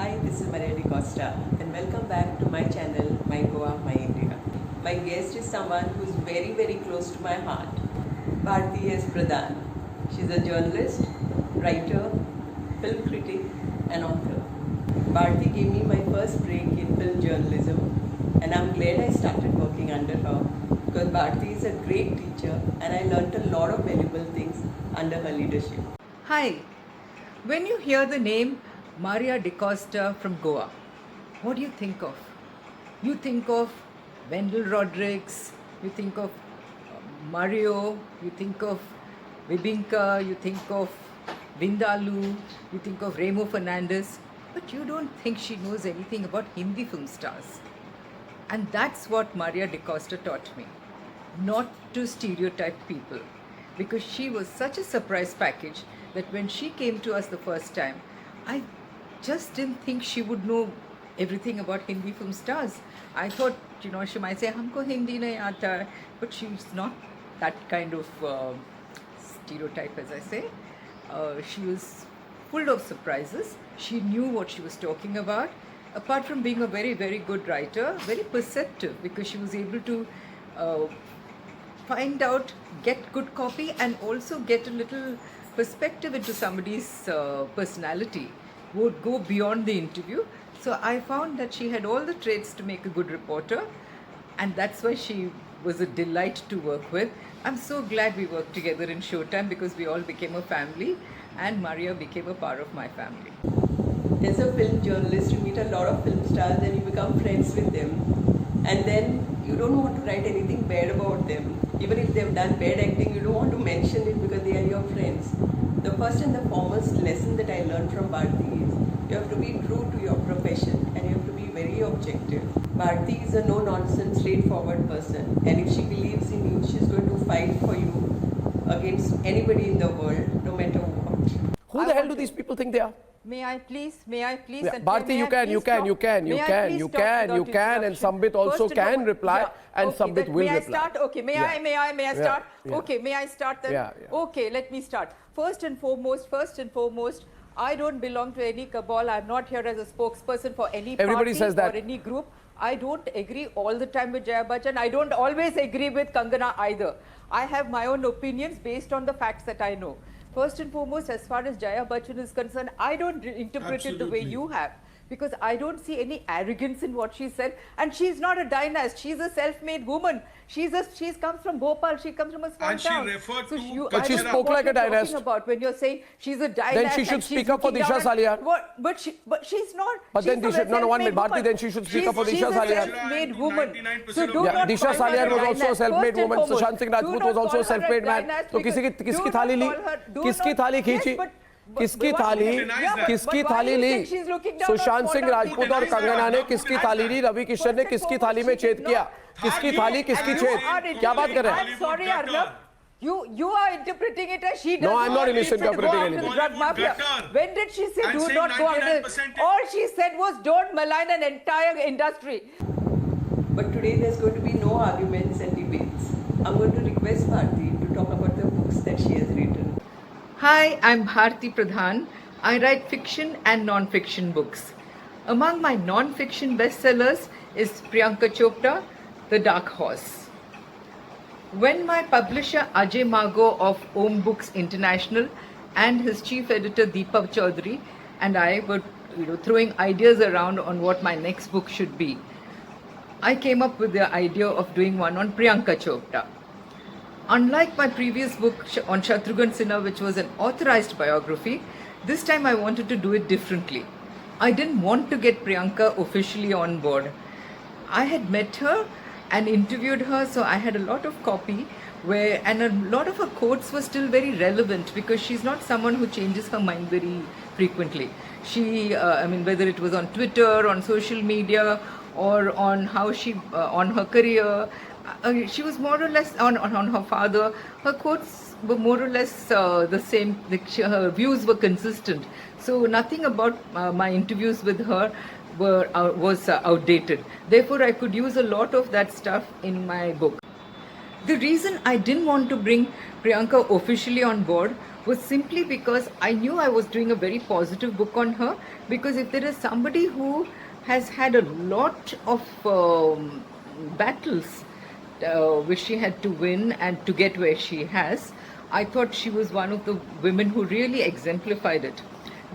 Hi, this is Maria Costa and welcome back to my channel, My Goa, My India. My guest is someone who is very, very close to my heart, Bharti S. Pradhan. She's a journalist, writer, film critic and author. Bharti gave me my first break in film journalism and I'm glad I started working under her because Bharti is a great teacher and I learnt a lot of valuable things under her leadership. Hi. When you hear the name Maria DaCosta from Goa, what do you think of? You think of Wendell Rodrigues, you think of Mario, you think of Vibinka, you think of Vindaloo, you think of Remo Fernandez, but you don't think she knows anything about Hindi film stars. And that's what Maria DaCosta taught me, not to stereotype people. Because she was such a surprise package that when she came to us the first time, I just didn't think she would know everything about Hindi film stars. I thought, she might say, "Humko Hindi nahi aata hai," but she's not that kind of stereotype, as I say. She was full of surprises. She knew what she was talking about. Apart from being a very, very good writer, very perceptive because she was able to find out, get good copy and also get a little perspective into somebody's personality, would go beyond the interview. So I found that she had all the traits to make a good reporter and that's why she was a delight to work with. I'm so glad we worked together in Showtime because we all became a family and Maria became a part of my family. As a film journalist, you meet a lot of film stars and you become friends with them. And then you don't want to write anything bad about them. Even if they've done bad acting, you don't want to mention it because they are your friends. The first and the foremost lesson that I learned from Bharti is you have to be true to your profession and you have to be very objective. Bharti is a no-nonsense, straightforward person. And if she believes in you, she's going to fight for you against anybody in the world, no matter what. Who the hell do these people think they are? May I please? Yeah, Bharti, you can, and Sambit also can reply, and Sambit will reply. May I start? Okay, may I start? Yeah. Okay, may I start then? Yeah. Okay, let me start. First and foremost, I don't belong to any cabal. I'm not here as a spokesperson for any Everybody party says that. or any group. I don't agree all the time with Jaya Bachchan. I don't always agree with Kangana either. I have my own opinions based on the facts that I know. First and foremost, as far as Jaya Bachchan is concerned, I don't interpret it the way you have. Because I don't see any arrogance in what she said. And she's not a dynast. She's a self-made woman. She comes from Bhopal. She comes from a small town. And she referred to... But she spoke like a dynast. About when you're saying she's a dynast. Then she should speak up for Disha Saliar. But she's not. But then Disha, no, 1 minute, Bharti, then she should speak up for Disha Saliar. She's a self-made woman. So do Yeah, not Disha call her Saliar was dynast. also a self-made First and woman. foremost, Sushant Singh do Rajput not was also call a her self-made man. dynast So because किसकी do थाली not Lee? call her- do किसकी not- थाली Yes, खींची? but किसकी why- थाली? Yeah, but किसकी why थाली you Lee? think she's looking down on Sushant Singh small town Rajput people? और कंगना ने किसकी थाली ली? रवि किशन ने किसकी थाली में छेद किया? किसकी थाली किसकी छेद? क्या बात कर रहे हैं? I'm sorry, Arnab. You are interpreting it as she does. No, I'm not misinterpreting Go after anything. the drug mafia. Gutter. When did she say I'm do saying not go after 99% All she said was don't malign an entire industry. But today there's going to be no arguments and debates. I'm going to request Bharti to talk about the books that she has written. Hi, I'm Bharti Pradhan. I write fiction and non-fiction books. Among my non-fiction bestsellers is Priyanka Chopra, The Dark Horse. When my publisher Ajay Mago of Om Books International and his chief editor Deepak Chaudhary and I were throwing ideas around on what my next book should be, I came up with the idea of doing one on Priyanka Chopra. Unlike my previous book on Shatrughan Sinha, which was an authorized biography, this time I wanted to do it differently. I didn't want to get Priyanka officially on board. I had met her and interviewed her, so I had a lot of copy and a lot of her quotes were still very relevant because she's not someone who changes her mind very frequently. She, whether it was on Twitter, on social media, or on how she, on her career, she was more or less on her father. Her quotes were more or less the same. Her views were consistent. So nothing about my interviews with her was outdated. Therefore, I could use a lot of that stuff in my book. The reason I didn't want to bring Priyanka officially on board was simply because I knew I was doing a very positive book on her. Because if there is somebody who has had a lot of battles which she had to win and to get where she has, I thought she was one of the women who really exemplified it.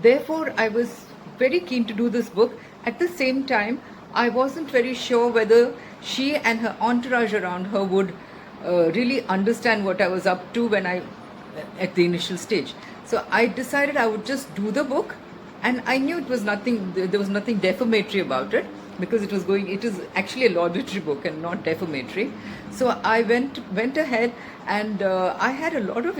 Therefore, I was very keen to do this book. At the same time, I wasn't very sure whether she and her entourage around her would really understand what I was up to when I at the initial stage. So I decided I would just do the book, and I knew it was nothing. There was nothing defamatory about it because it is actually a laudatory book and not defamatory. So I went ahead, and I had a lot of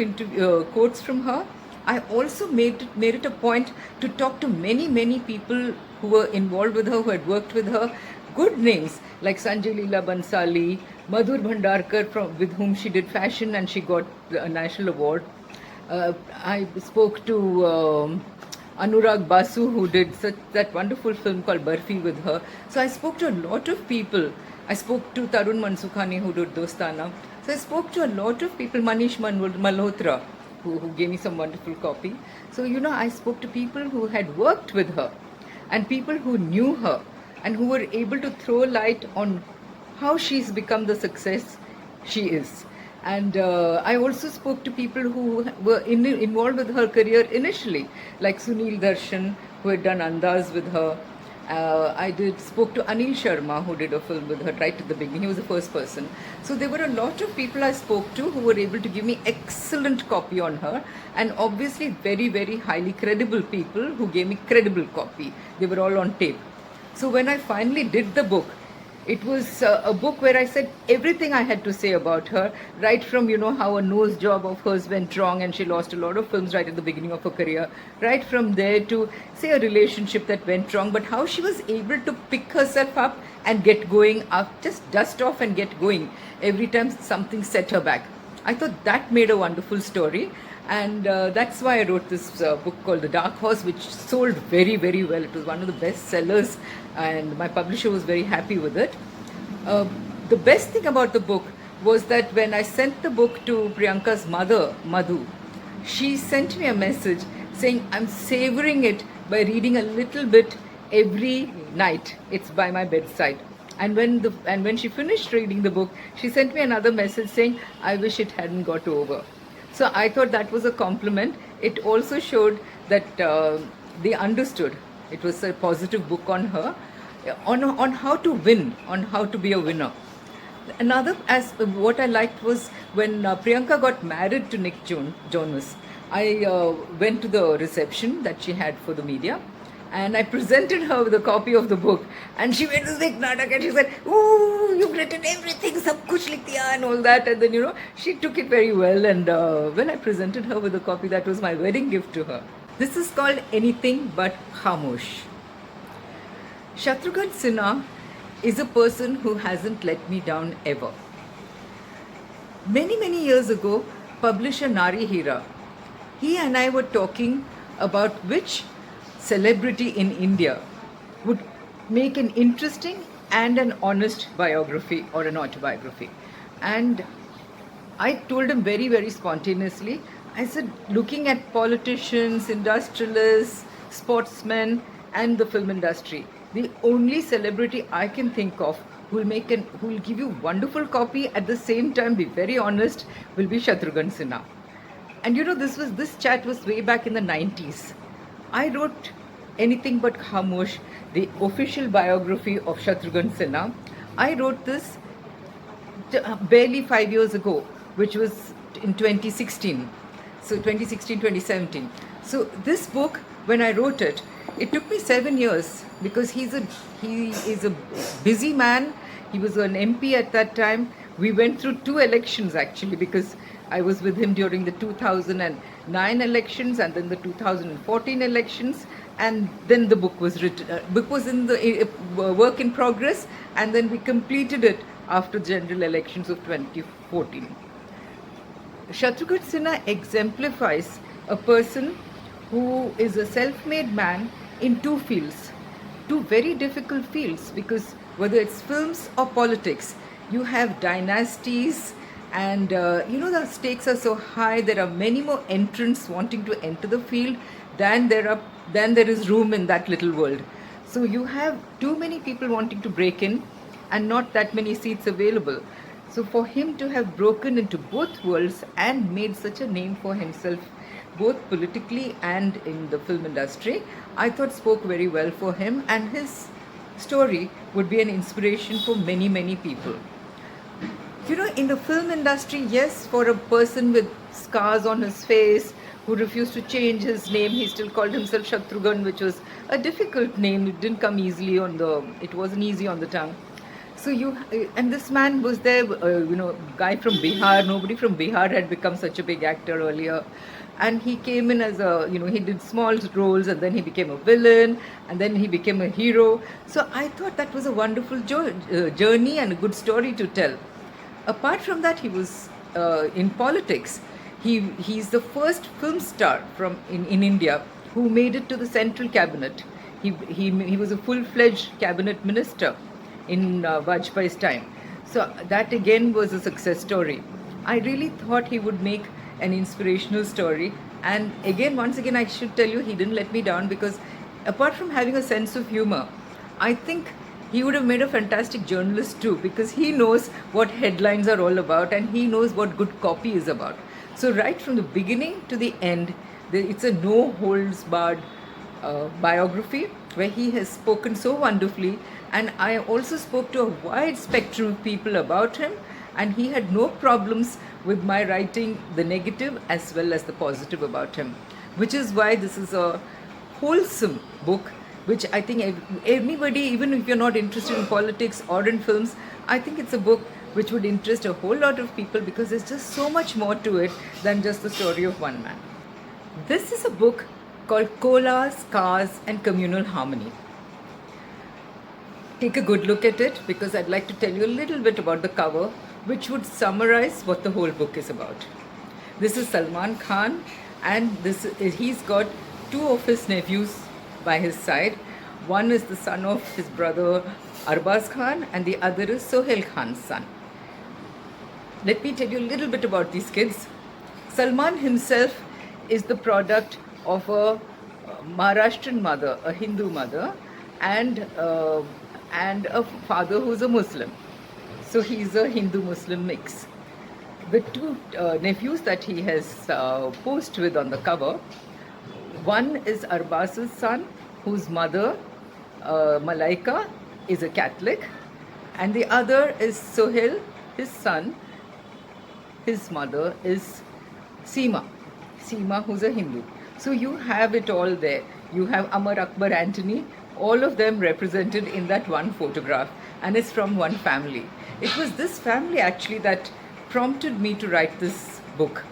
quotes from her. I also made it a point to talk to many people who were involved with her, who had worked with her. Good names like Sanjay Leela Bansali, Madhur Bhandarkar, with whom she did fashion and she got a national award. I spoke to Anurag Basu, who did that wonderful film called Barfi with her. So I spoke to a lot of people. I spoke to Tarun Mansukhani, who did Dostana. So I spoke to a lot of people, Manish Malhotra, who gave me some wonderful copy. So, I spoke to people who had worked with her and people who knew her and who were able to throw light on how she's become the success she is. And I also spoke to people who were involved with her career initially, like Sunil Darshan, who had done Andaz with her. I spoke to Anil Sharma, who did a film with her right at the beginning. He was the first person. So there were a lot of people I spoke to who were able to give me excellent copy on her, and obviously very highly credible people who gave me credible copy. They were all on tape. So when I finally did the book, it was a book where I said everything I had to say about her, right from, how a nose job of hers went wrong and she lost a lot of films right at the beginning of her career, right from there to, say, a relationship that went wrong, but how she was able to pick herself up and get going, just dust off and get going every time something set her back. I thought that made a wonderful story. And that's why I wrote this book called The Dark Horse, which sold very well. It was one of the best sellers, and my publisher was very happy with it. The best thing about the book was that when I sent the book to Priyanka's mother, Madhu, she sent me a message saying, I'm savoring it by reading a little bit every night. It's by my bedside. And when she finished reading the book, she sent me another message saying, I wish it hadn't got over. So I thought that was a compliment. It also showed that they understood. It was a positive book on her, on how to win, on how to be a winner. Another what I liked was when Priyanka got married to Nick Jonas. I went to the reception that she had for the media, and I presented her with a copy of the book, and she went to the Natak and she said, "Ooh, you've written everything, sab kuch likh diya," and all that. And then she took it very well. And when I presented her with a copy, that was my wedding gift to her. This is called Anything But Khamosh. Shatrughan Sinha is a person who hasn't let me down ever. Many years ago, publisher Nari Hira, he and I were talking about which celebrity in India would make an interesting and an honest biography or an autobiography. And I told him very spontaneously, I said, looking at politicians, industrialists, sportsmen, and the film industry, the only celebrity I can think of who will give you wonderful copy, at the same time be very honest, will be Shatrughan Sinha. And this chat was way back in the 90s. I wrote Anything But Khamosh, the official biography of Shatrughan Sinha. I wrote this barely 5 years ago, which was in 2016. So 2017. So this book, when I wrote it, it took me 7 years because he is a busy man. He was an MP at that time. We went through 2 elections actually, because I was with him during the 2009 elections and then the 2014 elections, and then the book was written. Book was in the work in progress, and then we completed it after general elections of 2014. Shatrughan Sinha exemplifies a person who is a self-made man in 2 fields, 2 very difficult fields, because whether it's films or politics, you have dynasties And the stakes are so high. There are many more entrants wanting to enter the field than there is room in that little world. So you have too many people wanting to break in and not that many seats available. So for him to have broken into both worlds and made such a name for himself, both politically and in the film industry, I thought spoke very well for him, and his story would be an inspiration for many, many people. In the film industry, yes, for a person with scars on his face who refused to change his name, he still called himself Shatrughan, which was a difficult name. It didn't come easily it wasn't easy on the tongue. So and this man was there, guy from Bihar. Nobody from Bihar had become such a big actor earlier. And he came in as he did small roles, and then he became a villain, and then he became a hero. So I thought that was a wonderful journey and a good story to tell. Apart from that, he was in politics. He's the first film star in India who made it to the central cabinet. He was a full-fledged cabinet minister in Vajpayee's time. So that again was a success story. I really thought he would make an inspirational story. And once again, I should tell you, he didn't let me down, because apart from having a sense of humor, I think he would have made a fantastic journalist too, because he knows what headlines are all about and he knows what good copy is about. So right from the beginning to the end, it's a no-holds-barred biography where he has spoken so wonderfully. And I also spoke to a wide spectrum of people about him, and he had no problems with my writing the negative as well as the positive about him, which is why this is a wholesome book, which I think anybody, even if you're not interested in politics or in films, I think it's a book which would interest a whole lot of people, because there's just so much more to it than just the story of one man. This is a book called Cola, Scars and Communal Harmony. Take a good look at it, because I'd like to tell you a little bit about the cover, which would summarize what the whole book is about. This is Salman Khan, and he's got two of his nephews by his side. One is the son of his brother Arbaz Khan, and the other is Sohail Khan's son. Let me tell you a little bit about these kids. Salman himself is the product of a Maharashtrian mother, a Hindu mother, and a father who's a Muslim. So he's a Hindu-Muslim mix. The two nephews that he has posed with on the cover, one is Arbaz's son, whose mother, Malaika, is a Catholic, and the other is Sohail, his son. His mother is Seema, who's a Hindu. So you have it all there. You have Amar Akbar Antony, all of them represented in that one photograph, and it's from one family. It was this family actually that prompted me to write this book,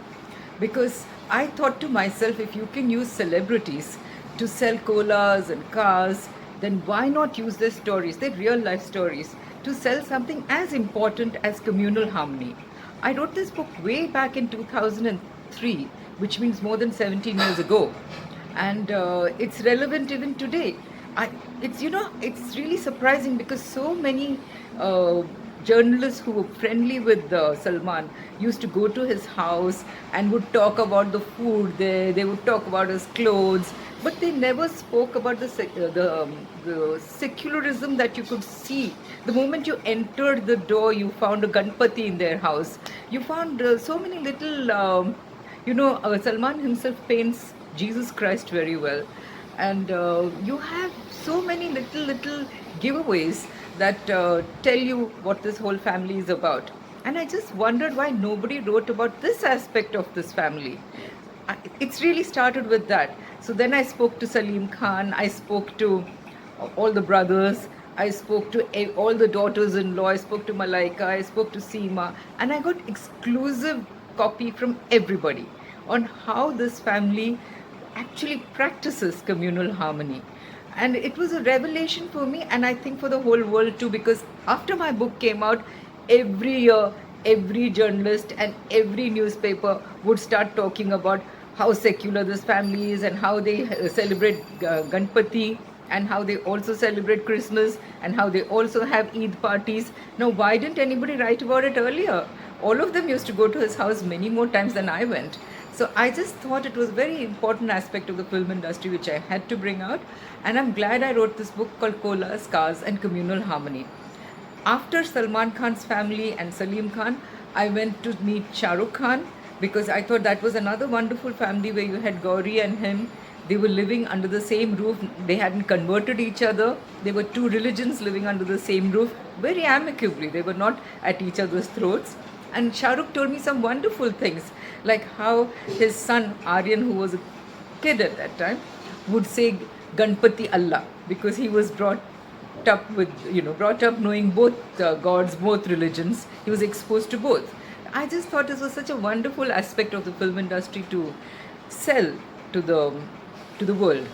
because I thought to myself, if you can use celebrities to sell colas and cars, then why not use their stories, their real life stories, to sell something as important as communal harmony. I wrote this book way back in 2003, which means more than 17 years ago, and it's relevant even today. It's really surprising, because so many journalists who were friendly with Salman used to go to his house and would talk about the food there. They would talk about his clothes, but they never spoke about the secularism that you could see. The moment you entered the door, you found a Ganpati in their house. You found so many little, Salman himself paints Jesus Christ very well. And you have so many little giveaways that tell you what this whole family is about. And I just wondered why nobody wrote about this aspect of this family. It's really started with that. So then I spoke to Salim Khan, I spoke to all the brothers, I spoke to all the daughters-in-law, I spoke to Malaika, I spoke to Seema, and I got exclusive copy from everybody on how this family actually practices communal harmony. And it was a revelation for me, and I think for the whole world too, because after my book came out, every year, every journalist and every newspaper would start talking about how secular this family is, and how they celebrate Ganpati, and how they also celebrate Christmas, and how they also have Eid parties. Now, why didn't anybody write about it earlier? All of them used to go to his house many more times than I went. So I just thought it was a very important aspect of the film industry which I had to bring out. And I'm glad I wrote this book called Kola, Scars and Communal Harmony. After Salman Khan's family and Salim Khan, I went to meet Shah Rukh Khan because I thought that was another wonderful family where you had Gauri and him. They were living under the same roof. They hadn't converted each other. They were two religions living under the same roof very amicably. They were not at each other's throats. And Shah Rukh told me some wonderful things, like how his son Aryan, who was a kid at that time, would say Ganpati Allah because he was brought up knowing both gods, both religions. He was exposed to both. I just thought this was such a wonderful aspect of the film industry to sell to the world.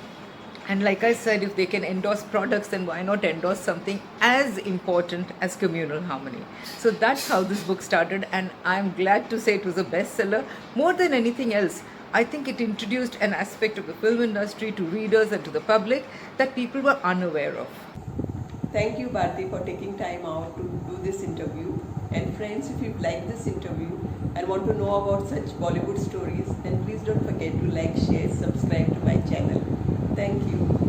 And like I said, if they can endorse products, then why not endorse something as important as communal harmony? So that's how this book started, and I'm glad to say it was a bestseller. More than anything else, I think it introduced an aspect of the film industry to readers and to the public that people were unaware of. Thank you, Bharti, for taking time out to do this interview. And friends, if you like this interview and want to know about such Bollywood stories, then please don't forget to like, share, subscribe to my channel. Thank you.